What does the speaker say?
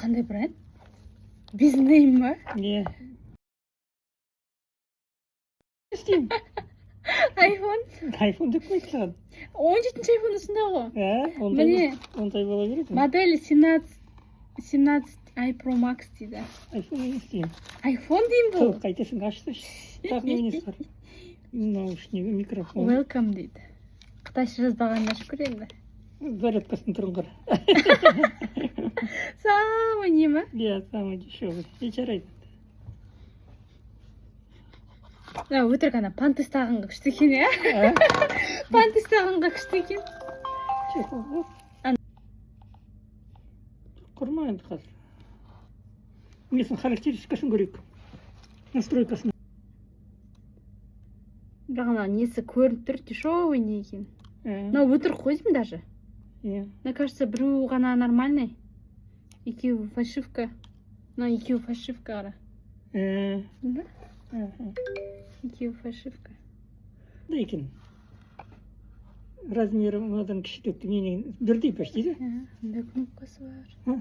Қандай бренд? Бизнейм ма? Иә. істеймін. Айфон? Айфон деп қойды саған. 17-ші айфон осында ғой. Міне. Ондай бола береді. Модель 17 i Pro Max дейді. Айфон не істеймін. Айфон деймін бұл. Қайтесің ашты. Тағы неменесі бар? Наушник, микрофон. Welcome дейді. Қытайша жазбағанына шүкір енді. Зарядкасын түрін қара. Самый не ма? Иә, самый дешевый. Жарайды. Өтірік ана пантес тағынға күшті екен, иә? Пантес тағынға күшті екен. Чехол. Құрма енді қазір. Несін характеристикасын көрейік. Настройкасын. Бірақ ана несі көрініп тұр, дешевый не екен. Өтірік қойдым даже. Мне кажется, біреу ғана нормальный. Екеуі фальшивка. Екеуі фальшивка қара. Да? Екеуі фальшивка. Да екен. Размері одан кішілікті менен бірдей почти, да? Мында кнопкасы бар.